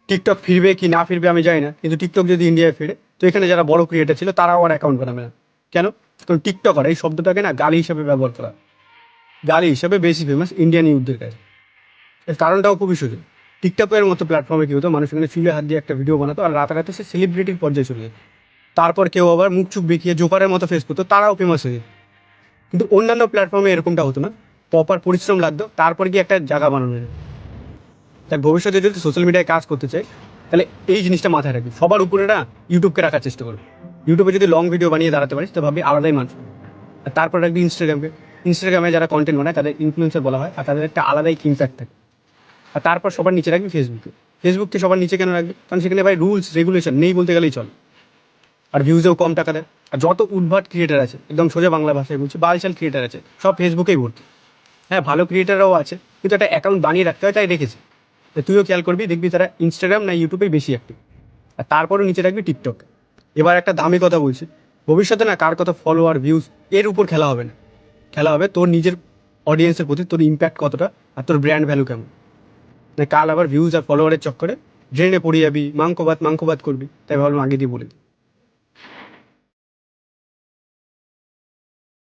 TikTok ফিরবে কি না ফিরবে আমি জানি না, কিন্তু টিকটক যদি ইন্ডিয়ায় ফিরে তো এখানে যারা বড় ক্রিয়েটার ছিল তারাও আর অ্যাকাউন্ট বানাবে না। কেন? কারণ টিকটকার এই শব্দটাকে না গালি হিসাবে ব্যবহার করা, গালি হিসাবে বেশি ফেমাস ইন্ডিয়ান ইউথদের কাছে। এর কারণটাও খুবই সোজা। টিকটকের মতো প্ল্যাটফর্মে কী হতো, মানুষ এখানে চুলে হাত দিয়ে একটা ভিডিও বানাতো আর রাতারাতি সে সেলিব্রিটির পর্যায়ে চলে যেত। তারপর কেউ আবার মুখ চুপ বেঁকিয়ে জোকারের মতো ফেস করতো, তারাও ফেমাস হয়ে যেত। কিন্তু অন্যান্য প্ল্যাটফর্মে এরকমটা হতো না। প্রপার পরিশ্রম লাগতো, তারপর গিয়ে একটা জায়গা বানানো যেত। তাই ভবিষ্যতে যদি সোশ্যাল মিডিয়ায় কাজ করতে চাই, তাহলে এই জিনিসটা মাথায় রাখবি। সবার উপরে না ইউটিউবকে রাখার চেষ্টা করবি। ইউটিউবে যদি লং ভিডিও বানিয়ে দাঁড়াতে পারিস তো ভাববি আলাদাই মানুষ। আর তারপর রাখবি ইনস্টাগ্রামকে। ইনস্টাগ্রামে যারা কন্টেন্ট বানায় তাদের ইনফ্লুয়েন্সার বলা হয়, আর তাদের একটা আলাদাই ইম্প্যাক্ট থাকে। আর তারপর সবার নিচে রাখবি ফেসবুকে। ফেসবুককে সবার নিচে কেন রাখবি? কারণ সেখানে ভাই রুলস রেগুলেশন নেই বলতে গেলেই চল। আর ভিউজেও কম টাকা দেয়। আর যত উদ্ভাট ক্রিয়েটার আছে, একদম সোজা বাংলা ভাষায় বলছি, বালচাল ক্রিয়েটার আছে, সব ফেসবুকেই ভর্তি। হ্যাঁ, ভালো ক্রিয়েটাররাও আছে, কিন্তু একটা অ্যাকাউন্ট বানিয়ে রাখতে হয়, তাই রেখেছে। তো তুইও খেয়াল করবি, দেখবি তারা ইনস্টাগ্রাম না ইউটিউবেই বেশি অ্যাক্টিভ। আর তারপরেও নিচে রাখবি টিকটক। এবার একটা দামি কথা বলছি, ভবিষ্যতে না কার কত ফলোয়ার ভিউজ এর উপর খেলা হবে না। খেলা হবে তোর নিজের অডিয়েন্সের প্রতি তোর ইম্প্যাক্ট কতটা, আর তোর ব্র্যান্ড ভ্যালু কেমন। কাল আবার ভিউজ আর ফলোয়ারের চক্করে ড্রেনে পড়ে যাবি, মাংকবাদ করবি। তাই ভাবলাম আগে দিয়ে বলে দিই।